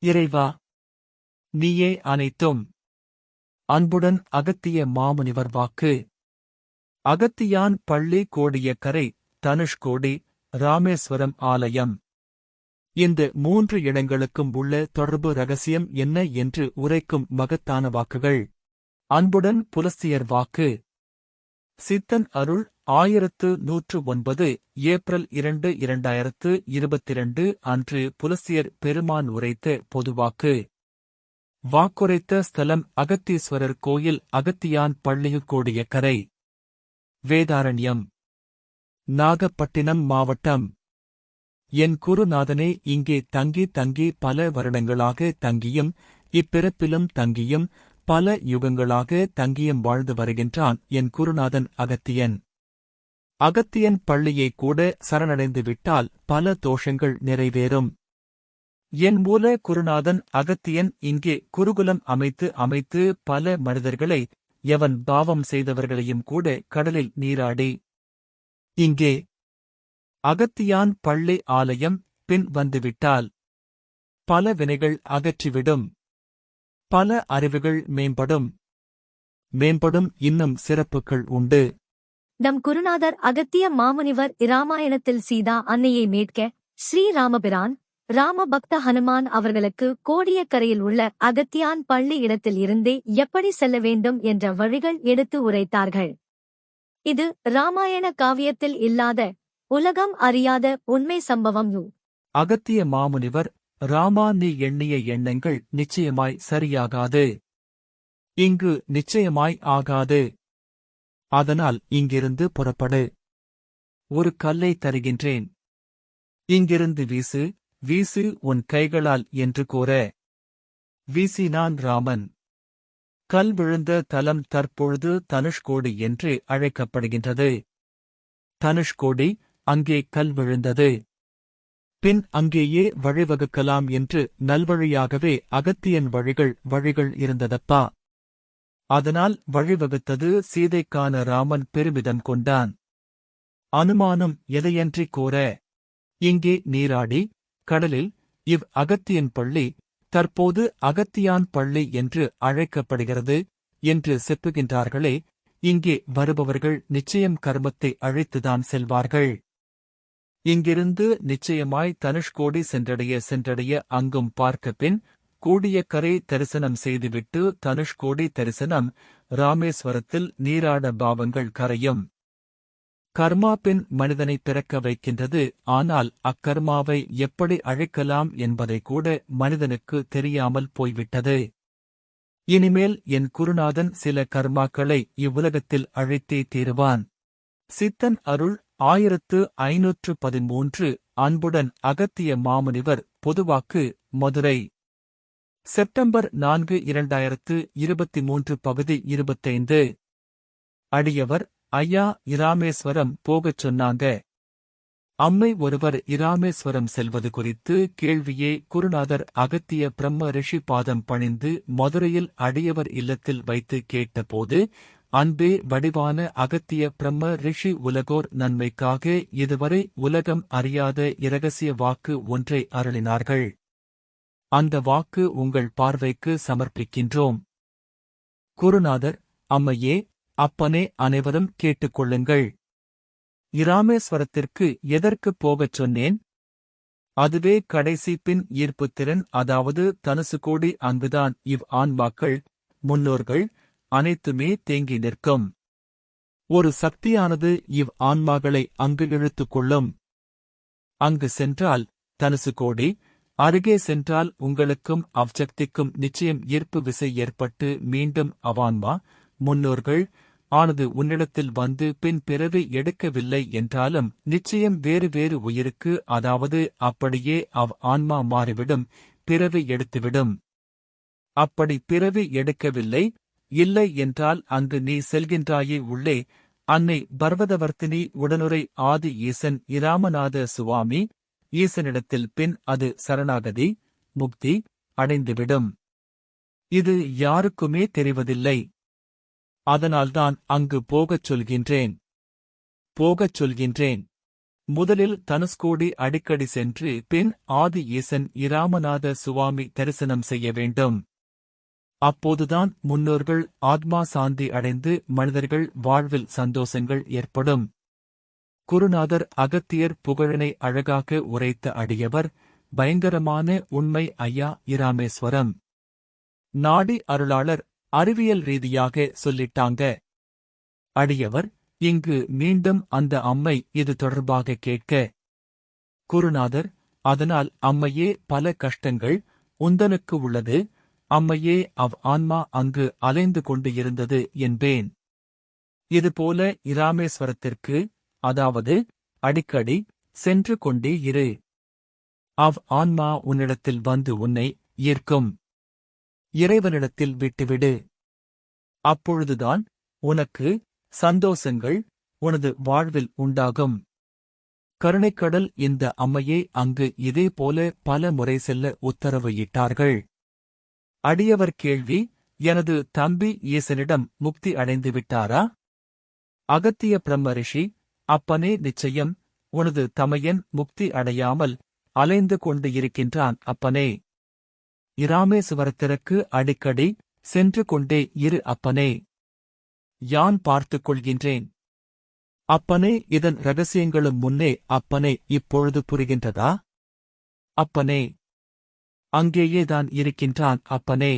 இறைவா, நீயே அனைத்தும். அன்புடன் அகத்திய மாமுனிவர் வாக்கு. அகத்தியான் பள்ளி கோடியக்கரை, தனுஷ்கோடி, ராமேஸ்வரம் ஆலயம். இந்த 3 இடங்களுக்கும் உள்ள தொடர்பு ரகசியம் என்ன என்று உரைக்கும் மகத்தான வாக்குகள். அன்புடன் புலஸ்தியர் வாக்கு. சித்தன் அருள் 1109 ஏப்ரல் 2, 2022 அன்று புலஸ்தியர் பெருமான் உரைத்த பொதுவாக்கு. வாக்குரைத்த ஸ்தலம் அகத்தீஸ்வரர் கோயில், அகத்தியான் பள்ளி கோடியக்கரை, வேதாரண்யம், நாகப்பட்டினம் மாவட்டம். என் குருநாதனே இங்கே தங்கி பல வருடங்களாக தங்கியும் இப்பிறப்பிலும் தங்கியும் பல யுகங்களாக தங்கியும் வாழ்ந்து வருகின்றான் என் குருநாதன் அகத்தியன். அகத்தியன் பள்ளியை கூட சரணடைந்து விட்டால் பல தோஷங்கள் நிறைவேறும். என் மூல குருநாதன் அகத்தியன் இங்கே குருகுலம் அமைத்து பல மனிதர்களை, எவன் பாவம் செய்தவர்களையும் கூட கடலில் நீராடி இங்கே அகத்தியான் பள்ளி ஆலயம் பின் வந்துவிட்டால் பல வினைகள் அகற்றிவிடும். பல அறிவுகள் மேம்படும். இன்னும் சிறப்புகள் உண்டு. நம் குருநாதர் அகத்திய மாமுனிவர் இராமாயணத்தில் சீதா அன்னையை மீட்க ஸ்ரீராமபிரான் ராமபக்த ஹனுமான் அவர்களுக்கு கோடியக்கரையில் உள்ள அகத்தியான் பள்ளி இடத்தில் இருந்தே எப்படி செல்ல வேண்டும் என்ற வழிகள் எடுத்து உரைத்தார்கள். இது இராமாயண காவியத்தில் இல்லாத, உலகம் அறியாத உண்மை சம்பவம். அகத்திய மாமுனிவர், ராமா, நீ எண்ணிய எண்ணங்கள் நிச்சயமாய் சரியாகாது. இங்கு நிச்சயமாய் ஆகாது. அதனால் இங்கிருந்து புறப்படு. ஒரு கல்லை தருகின்றேன். இங்கிருந்து வீசு உன் கைகளால் என்று கூற வீசினான் ராமன். கல் விழுந்த தலம் தற்பொழுது தனுஷ்கோடி என்று அழைக்கப்படுகின்றது. தனுஷ்கோடி, அங்கே கல் விழுந்தது. பின் அங்கேயே வழிவகுக்கலாம் என்று நல்வழியாகவே அகத்தியன் வழிகள் இருந்ததப்பா. அதனால் வழிவகுத்தது சீதைக்கான ராமன் பெருமிதம் கொண்டான். அனுமானம் எதையன்றி கூற இங்கே நீராடி கடலில் அகத்தியன் பள்ளி தற்போது அகத்தியான் பள்ளி என்று அழைக்கப்படுகிறது என்று செப்புகின்றார்களே. இங்கே வருபவர்கள் நிச்சயம் கர்மத்தை அழைத்துதான் செல்வார்கள். இங்கிருந்து நிச்சயமாய் தனுஷ்கோடி சென்றடைய அங்கும் பார்க்க பின் கோடியக்கரை தரிசனம் செய்துவிட்டு தனுஷ்கோடி தரிசனம், ராமேஸ்வரத்தில் நீராட பாவங்கள் கரையும். கர்மா பின் மனிதனை பிறக்க வைக்கின்றது. ஆனால் அக்கர்மாவை எப்படி அழைக்கலாம் என்பதை கூட மனிதனுக்கு தெரியாமல் போய்விட்டது. இனிமேல் என் குருநாதன் சில கர்மாக்களை இவ்வுலகத்தில் அழைத்தே தீருவான். சித்தன் அருள் 1513 அன்புடன் அகத்திய மாமுனிவர் பொதுவாக்கு, மதுரை, செப்டம்பர் 4, 2023 பகுதி 25. அடியவர், ஐயா, இராமேஸ்வரம் போகச் சொன்னாங்க. அம்மை ஒருவர் இராமேஸ்வரம் செல்வது குறித்து கேள்வியே குருநாதர் அகத்திய பிரம்ம ரிஷி பாதம் பணிந்து மதுரையில் அடியவர் இல்லத்தில் வைத்து கேட்டபோது, அன்பே வடிவான அகத்திய பிரம்ம ரிஷி உலகோர் நன்மைக்காக இதுவரை உலகம் அறியாத இரகசிய வாக்கு ஒன்றை அருளினார்கள். அந்த வாக்கு உங்கள் பார்வைக்கு சமர்ப்பிக்கின்றோம். குருநாதர், அம்மையே, அப்பனே, அனைவரும் கேட்டுக்கொள்ளுங்கள். இராமேஸ்வரத்திற்கு எதற்குப் போகச் சொன்னேன்? அதுவே கடைசி பின் ஈர்ப்புத்திறன், அதாவது தனுசுகோடி. அங்குதான் ஆன்மாக்கள், முன்னோர்கள் அனைத்துமே தேங்கி நிற்கும். ஒரு சக்தியானது ஆன்மாக்களை அங்கு இழுத்துக் கொள்ளும். அங்கு சென்றால் தனுசுகோடி, அருகே சென்றால் உங்களுக்கும் அவ்சக்திக்கும் நிச்சயம் ஈர்ப்பு விசை ஏற்பட்டு மீண்டும் அவான்மா, முன்னோர்கள் ஆனது உன்னிடத்தில் வந்து பின் பிறவி எடுக்கவில்லை என்றாலும் நிச்சயம் வேறு உயிருக்கு, அதாவது அப்படியே ஆன்மா மாறிவிடும், பிறவி எடுத்துவிடும். அப்படி பிறவி எடுக்கவில்லை இல்லை என்றால் அங்கு நீ செல்கின்றாயே உள்ளே, அன்னை பர்வதவர்த்தினி உடனுரை ஆதி ஈசன் இராமநாத சுவாமி ஈசனிடத்தில் பின் அது சரணாகதி, முக்தி அடைந்துவிடும். இது யாருக்குமே தெரிவதில்லை. அதனால்தான் அங்கு போகச் சொல்கின்றேன். முதலில் தனுஷ்கோடி அடிக்கடி சென்று பின் ஆதி ஈசன் இராமநாத சுவாமி தரிசனம் செய்ய வேண்டும். அப்போதுதான் முன்னோர்கள் ஆத்மா சாந்தி அடைந்து மனிதர்கள் வாழ்வில் சந்தோஷங்கள் ஏற்படும். குருநாதர் அகத்தியர் புகழனை அழகாக உரைத்த அடியவர் பயங்கரமான உண்மை ஐயா இராமேஸ்வரம். நாடி அருளாளர் அறிவியல் ரீதியாக சொல்லிட்டாங்க. அடியவர் இங்கு மீண்டும் அந்த அம்மை இது தொடர்பாக கேட்க. குருநாதர் அதனால் அம்மையே பல கஷ்டங்கள் உந்தனுக்கு உள்ளது, அம்மையே ஆன்மா அங்கு அலைந்து கொண்டு இருந்தது என்பேன். இதுபோல இராமேஸ்வரத்திற்கு அதாவது அடிக்கடி சென்று கொண்டே இரு. ஆன்மா உன்னிடத்தில் வந்து உன்னை ஈர்க்கும். இறைவனிடத்தில் விட்டுவிடு. அப்பொழுதுதான் உனக்கு சந்தோஷங்கள் உனது வாழ்வில் உண்டாகும். கருணைக்கடல் இந்த அம்மையே அங்கு இதேபோல பல முறை செல்ல உத்தரவு இட்டார்கள். அடியவர் கேள்வி: எனது தம்பி ஈசனிடம் முக்தி அடைந்து விட்டாரா? அகத்திய பிரம்ம ரிஷி: அப்பனே நிச்சயம், உனது தமையன் முக்தி அடையாமல் அலைந்து கொண்டு இருக்கின்றான் அப்பனே. இராமேசுவரத்திற்கு அடிக்கடி சென்று கொண்டே இரு அப்பனே. யான் பார்த்துக் கொள்கின்றேன். அப்பனே, இதன் இரகசியங்களும் முன்னே அப்பனே இப்பொழுது புரிகின்றதா? அப்பனே, அங்கேயேதான் இருக்கின்றான் அப்பனே.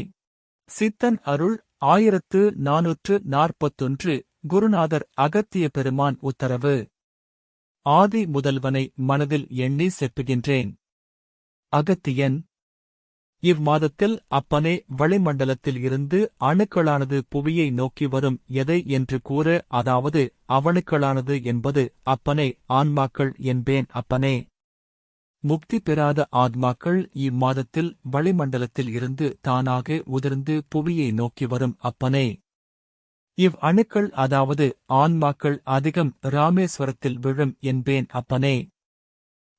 சித்தன் அருள் 1441 குருநாதர் அகத்திய பெருமான் உத்தரவு. ஆதி முதல்வனை மனதில் எண்ணி செப்புகின்றேன். அகத்தியன்: இவ்மாதத்தில் அப்பனே வளிமண்டலத்தில் இருந்து அணுக்களானது புவியை நோக்கி வரும் எதை என்று கூற, அதாவது அவணுக்களானது என்பது அப்பனே ஆன்மாக்கள் என்பேன் அப்பனே. முக்தி பெறாத ஆத்மாக்கள் இம்மாதத்தில் வளிமண்டலத்தில் இருந்து தானாக உதிர்ந்து புவியை நோக்கி வரும் அப்பனே. அணுக்கள் அதாவது ஆன்மாக்கள் அதிகம் இராமேஸ்வரத்தில் விழும் என்பேன் அப்பனே.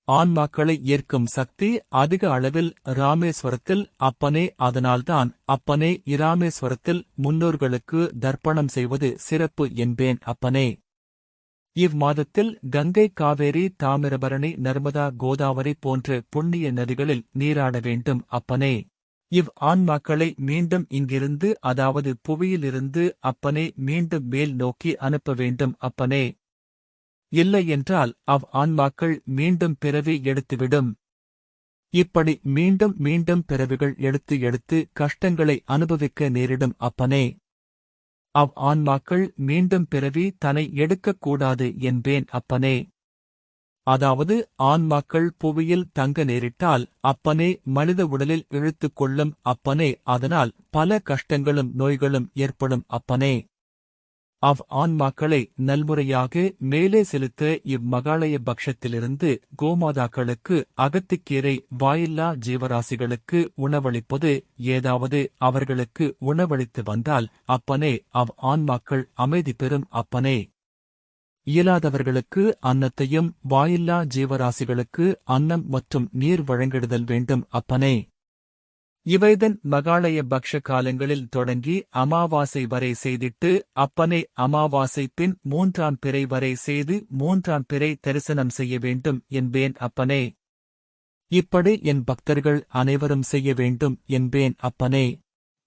ஆன்மாக்களை ஈர்க்கும் சக்தி அதிக அளவில் இராமேஸ்வரத்தில் அப்பனே. அதனால்தான் அப்பனே இராமேஸ்வரத்தில் முன்னோர்களுக்கு தர்ப்பணம் செய்வது சிறப்பு என்பேன் அப்பனே. இவ்மாதத்தில் கங்கை, காவேரி, தாமிரபரணி, நர்மதா, கோதாவரி போன்ற புண்ணிய நதிகளில் நீராட வேண்டும் அப்பனே. ஆன்மாக்களை மீண்டும் இங்கிருந்து அதாவது புவியிலிருந்து அப்பனே மீண்டும் மேல் நோக்கி அனுப்ப வேண்டும் அப்பனே. இல்லையென்றால் ஆன்மாக்கள் மீண்டும் பிறவி எடுத்துவிடும். இப்படி மீண்டும் மீண்டும் பிறவிகள் எடுத்து எடுத்து கஷ்டங்களை அனுபவிக்க நேரிடும் அப்பனே. ஆன்மாக்கள் மீண்டும் பிறவி தன்னை எடுக்கக்கூடாது என்பேன் அப்பனே. அதாவது ஆன்மாக்கள் புவியில் தங்க நேரிட்டால் அப்பனே மனித உடலில் இழுத்துக் கொள்ளும் அப்பனே. அதனால் பல கஷ்டங்களும் நோய்களும் ஏற்படும் அப்பனே. ஆன்மாக்களை நல்முறையாக மேலே செலுத்த இம்மகாலய பக்ஷத்திலிருந்து கோமாதாக்களுக்கு அகத்திக்கீரை வாயில்லா ஜீவராசிகளுக்கு உணவளிப்பது, ஏதாவது அவர்களுக்கு உணவளித்து வந்தால் அப்பனே ஆன்மாக்கள் அமைதி பெறும் அப்பனே. இயலாதவர்களுக்கு அன்னத்தையும் வாயில்லா ஜீவராசிகளுக்கு அன்னம் மற்றும் நீர் வழங்கிடுதல் வேண்டும் அப்பனே. இவைதன் மகாலய பக்ஷ காலங்களில் தொடங்கி அமாவாசை வரை செய்திட்டு அப்பனே அமாவாசை பின் 3ஆம் பிறை வரை செய்து 3ஆம் பிறை தரிசனம் செய்ய வேண்டும் என்பேன் அப்பனே. இப்படி என் பக்தர்கள் அனைவரும் செய்ய வேண்டும் என்பேன் அப்பனே.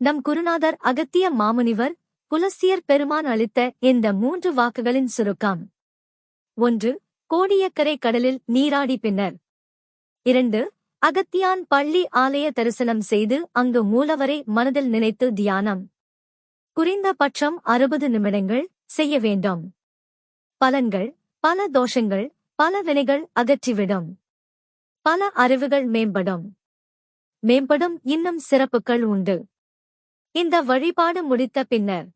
நம் குருநாதர் அகத்திய மாமுனிவர் புலஸ்தியர் பெருமான் அளித்த இந்த 3 வாக்குகளின் சுருக்கம்: 1. கோடியக்கரை கடலில் நீராடி பின்னர். 2. அகத்தியான் பள்ளி ஆலய தரிசனம் செய்து அங்கு மூலவரை மனதில் நினைத்து தியானம். குறைந்தபட்சம் 60 நிமிடங்கள் செய்ய வேண்டும். பலன்கள்: பல தோஷங்கள், பல வினைகள் அகற்றிவிடும். பல அறிவுகள் மேம்படும். இன்னும் சிறப்புகள் உண்டு. இந்த வழிபாடு முடித்த பின்னர்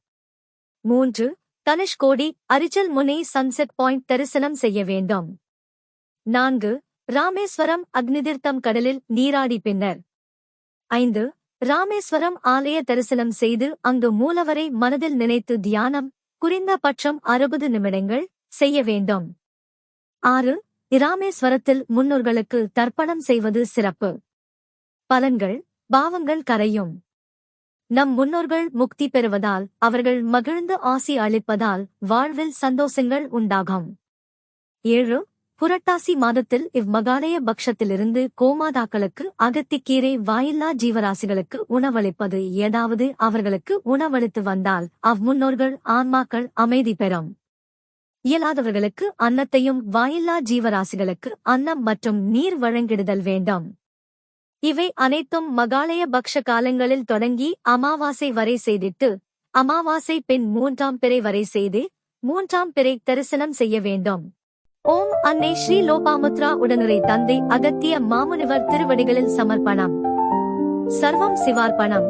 3. தனுஷ்கோடி அரிச்சல் முனை சன்செட் பாயிண்ட் தரிசனம் செய்ய வேண்டும். 4. ராமேஸ்வரம் அக்னிதீர்த்தம் கடலில் நீராடி பின்னர். 5. ராமேஸ்வரம் ஆலய தரிசனம் செய்து அங்கு மூலவரை மனதில் நினைத்து தியானம். குறைந்தபட்சம் 60 நிமிடங்கள் செய்ய வேண்டும். 6. இராமேஸ்வரத்தில் முன்னோர்களுக்கு தர்ப்பணம் செய்வது சிறப்பு. பலன்கள்: பாவங்கள் கரையும். நம் முன்னோர்கள் முக்தி பெறுவதால், அவர்கள் மகிழ்ந்து ஆசி அளிப்பதால் வாழ்வில் சந்தோஷங்கள் உண்டாகும். 7. புரட்டாசி மாதத்தில் இவ்வகாலய பக்ஷத்திலிருந்து கோமாதாக்களுக்கு அகத்திக்கீரை வாயில்லா ஜீவராசிகளுக்கு உணவளிப்பது, ஏதாவது அவர்களுக்கு உணவளித்து வந்தால் அவ்முன்னோர்கள் ஆன்மாக்கள் அமைதி பெறும். இயலாதவர்களுக்கு அன்னத்தையும் வாயில்லா ஜீவராசிகளுக்கு அன்னம் மற்றும் நீர் வழங்கிடுதல் வேண்டும். இவை அனைத்தும் மகாலய பக்ஷ காலங்களில் தொடங்கி அமாவாசை வரை செய்திட்டு, அமாவாசை பின் 3ஆம் பிறை வரை செய்து 3ஆம் பிறை தரிசனம் செய்ய வேண்டும். ஓம் அன்னை ஸ்ரீ லோபாமுத்ரா உடனுரை தந்தை அகத்திய மாமுனிவர் திருவடிகளில் சமர்ப்பணம். சர்வம் சிவார்ப்பணம்.